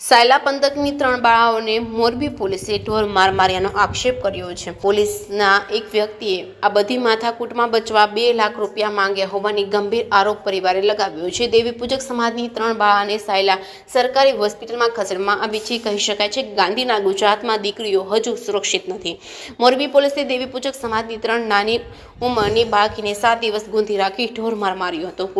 સાયલા પંથકની 3 બાળાઓને મોરબી પોલીસે ઢોર માર માર્યાનો આક્ષેપ કર્યો છે। પોલીસના એક વ્યક્તિએ આ બધી માથાકૂટમાં બચવા 2 લાખ રૂપિયા માંગ્યા હોવાની ગંભીર આરોપ પરિવારે લગાવ્યો છે। દેવી પૂજક સમાજની 3 બાળાને સાયલા સરકારી હોસ્પિટલમાં ખસેડવામાં આવી છે। કહી શકાય છે કે ગાંધીના ગુજરાતમાં દીકરીઓ હજુ સુરક્ષિત નથી। મોરબી પોલીસે દેવી પૂજક સમાજની 3 નાની ઉંમરની બાળકીને 7 દિવસ ગૂંથી રાખી ઢોર માર માર્યો હતો।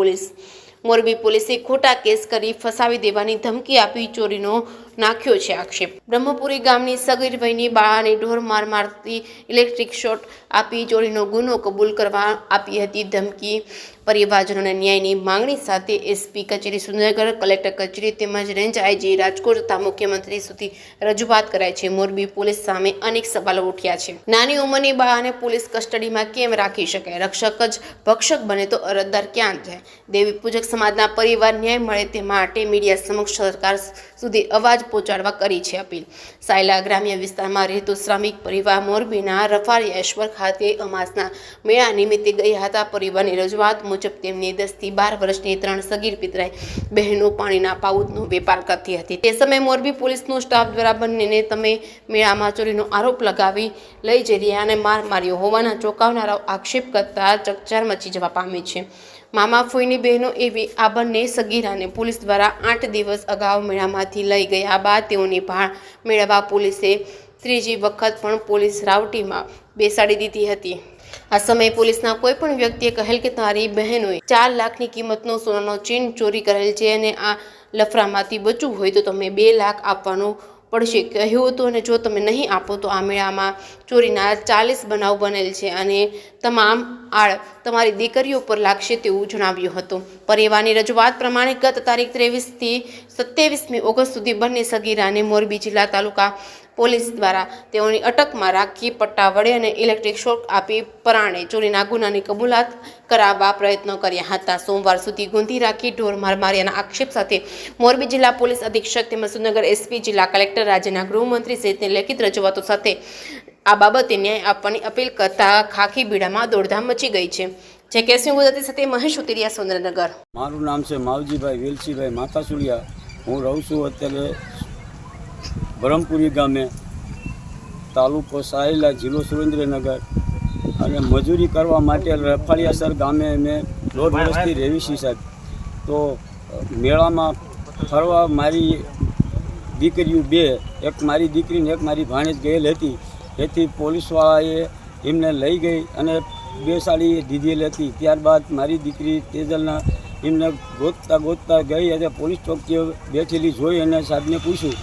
મોરબી પોલીસે ખોટા કેસ કરી ફસાવી દેવાની ધમકી આપી ચોરીનો નાખ્યો છે આક્ષેપ। બ્રહ્મપુરી ગામની સગીર વયની બાળાને ઢોર માર મારતી ઇલેક્ટ્રિક શોટ આપી ચોરીનો ગુનો કબૂલ કરવા આપી હતી ધમકી। પરિવારજનોને ન્યાયની માંગણી સાથે એસપી કચેરી સુરેન્દ્રનગર, કલેક્ટર કચેરી તેમજ રેન્જ આઈજી રાજકોટ તથા મુખ્યમંત્રી સુધી રજૂઆત કરાઈ છે। મોરબી પોલીસ સામે અનેક સવાલો ઉઠ્યા છે। નાની ઉંમરની બાળાને પોલીસ કસ્ટડીમાં કેમ રાખી શકાય? રક્ષક જ ભક્ષક બને તો અરજદાર ક્યાં જાય? દેવી પૂજક સમાજના પરિવાર ન્યાય મળે તે માટે મીડિયા સમક્ષ સરકાર સુધી અવાજ પહોંચાડવા કરી છે અપીલ। સાયલા ગ્રામ્ય વિસ્તારમાં રહેતો શ્રમિક પરિવાર મોરબીના રફાળિયાશ્વર ખાતે અમાસના મેળા નિમિત્તે ગયા હતા। પરિવારની રજૂઆત મુજબ તેમની 10 થી 12 વર્ષની 3 સગીર પિતરાઈ બહેનો પાણીના પાઉચનો વેપાર કરતી હતી। તે સમયે મોરબી પોલીસનો સ્ટાફ દ્વારા બંનેને તમે મેળામાં ચોરીનો આરોપ લગાવી લઈ જઈ રહ્યા અને માર માર્યો હોવાના ચોંકાવનારા આક્ષેપ કરતા ચકચાર મચી જવા પામી છે। મામા ફોઈની બહેનો એવી આ બંને સગીરાને પોલીસ દ્વારા 8 દિવસ અગાઉ મેળામાંથી લઈ ગયા બાદ તેઓની ભાળ મેળવવા પોલીસે ત્રીજી વખત પણ પોલીસ રાવટીમાં બેસાડી દીધી હતી। આ સમયે પોલીસના કોઈ પણ વ્યક્તિએ કહેલ કે તારી બહેનોએ 4 લાખની કિંમતનો સોનાનો ચેન ચોરી કરેલ છે અને આ લફરામાંથી બચવું હોય તો તમે 2 લાખ આપવાનું પડશે કહ્યું હતું અને જો તમે નહીં આપો તો આ મેળામાં ચોરીના 40 બનાવ બનેલ છે અને તમામ આળ તમારી દીકરીઓ પર લાગશે તેવું જણાવ્યું હતું। પરિવારની રજૂઆત પ્રમાણે ગત તારીખ 23 થી 27મી ઓગસ્ટ સુધી બંને સગીરાને મોરબી જિલ્લા તાલુકા પોલીસ દ્વારા તેઓની અટકમાં રાખી પટ્ટા વડે અને ઇલેક્ટ્રિક શોક આપી પરાણે ચોરીના ગુનાની કબૂલાત કરાવવા પ્રયત્નો કર્યા હતા। સોમવાર સુધી ગૂંથી રાખી ઢોર માર માર્યાના આક્ષેપ સાથે મોરબી જિલ્લા પોલીસ અધિક્ષક તેમજ સુરેન્દ્રનગર એસપી, જિલ્લા કલેક્ટર, રાજ્યના ગૃહમંત્રી સહિતની લેખિત રજૂઆતો સાથે આ બાબતે ન્યાય આપવાની અપીલ કરતા ખાખી બીડામાં દોડધામ મચી ગઈ છે। જે કેસની ગુજરાતી સાથે મહેશ ઉતરિયા, સુરેન્દ્રનગર। મારું નામ છે માવજીભાઈ વેલસીભાઈ માથાસુરિયા। હું રહું છું અત્યારે બ્રહ્મપુરી ગામે, તાલુકો સાયલા, જિલ્લો સુરેન્દ્રનગર, અને મજૂરી કરવા માટે રફાળિયાસર ગામે મેં 1.5 વર્ષથી રહેવી છીએ સાહેબ। તો મેળામાં ફરવા મારી દીકરીઓ 2, એક મારી દીકરીને એક મારી ભાણેજ ગયેલ હતી। તેથી પોલીસવાળાએ એમને લઈ ગઈ અને બેસાડી દીધેલ હતી। ત્યારબાદ મારી દીકરી તેજલના એમને ગોતતા ગઈ અને પોલીસ ચોકીએ બેઠેલી જોઈ અને સાહેબને પૂછ્યું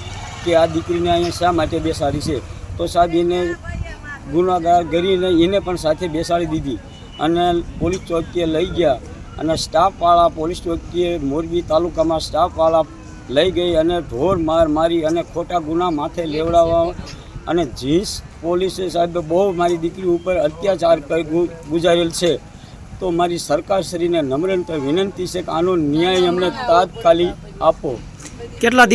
કે આ દીકરીને અહીંયા શા માટે બેસાડી છે? તો સાહેબ એને ગુનાગાર કરીને એને પણ સાથે બેસાડી દીધી અને પોલીસ ચોકીએ લઈ ગયા અને સ્ટાફવાળા પોલીસ ચોકીએ મોરબી તાલુકામાં સ્ટાફવાળા લઈ ગઈ અને ઢોર માર મારી અને ખોટા ગુના માથે લેવડાવવા અને જીન્સ પોલીસે સાહેબ બહુ મારી દીકરી ઉપર અત્યાચાર ગુજારેલ છે। તો મારી સરકારશ્રીને નમ્ર વિનંતી છે કે આનો ન્યાય અમને તાત્કાલિક આપો। કેટલા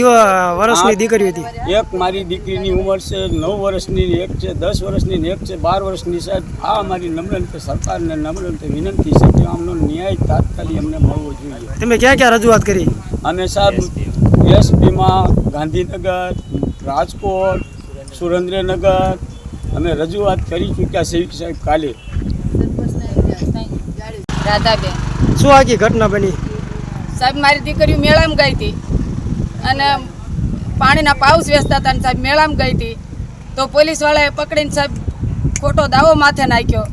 વર્ષની દીકરી હતી? એક મારી દીકરીની ઉંમર છે 9 વર્ષની, એક છે 10 વર્ષની, એક છે 12 વર્ષની। સાહેબ આ મારી નમ્ર સરકારને નમ્ર વિનંતી છે કે આમનો ન્યાય તાત્કાલિક અમને મળવો જોઈએ। તમે ક્યાં ક્યાં રજૂઆત કરી? અમે સાહેબ એસપીમાં, ગાંધીનગર, રાજકોટ, સુરેન્દ્રનગર અમે રજૂઆત કરી ચૂક્યા છીએ સાહેબ। કાલે રાધાબેન, શું આખી ઘટના બની? સાહેબ મારી દીકરીઓ મેળામાં ગઈ હતી અને પાણીના પાઉચ વેચતા હતા ને સાહેબ મેળામાં ગઈ હતી તો પોલીસવાળાએ પકડીને સાહેબ ખોટો દાવો માથે નાખ્યો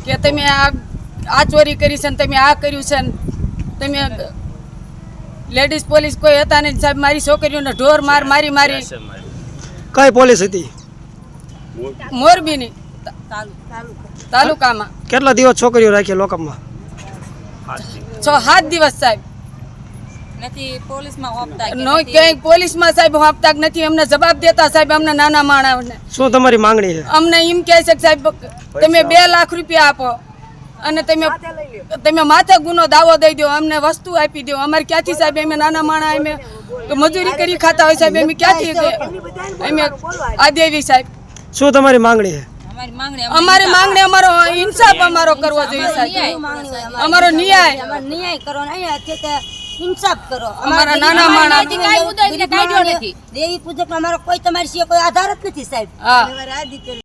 કે તમે આ ચોરી કરી છે ને તમે આ કર્યું છે ને તમે લેડીઝ પોલીસ કોઈ હતા નહીં સાહેબ। મારી છોકરીઓને ઢોર મારી કઈ પોલીસ હતી? મોરબીની તાલુકામાં। કેટલા દિવસ છોકરીઓ રાખી લોકઅપમાં? 6-7 દિવસ સાહેબ। ક્યાંય પોલીસમાં સાહેબ આપતા નથી, અમને જવાબ દેતા સાહેબ અમને નાના માણસને। શું તમારી માંગણી છે? અમને એમ કહે છે કે સાહેબ તમે 2 લાખ રૂપિયા આપો અને તમે માથે ગુનો દાવો દઈ દો, અમને વસ્તુ આપી દો। અમારે ક્યાંથી સાહેબ અમે નાના માણસ અમે મજૂરી કરી ખાતા હોય સાહેબ, અમે ક્યાંથી અમે આ દેવી સાહેબ? શું તમારી માંગણી છે? અમારી માંગણી અમારો ઇન્સાફ અમારો કરવો જોઈએ સાહેબ, અમારો ન્યાય કરો। ઇન્સાફ કરો અમારા નાના માણસ દેવી પૂજક અમારો કોઈ તમારી સિવાય કોઈ આધાર જ નથી સાહેબ હા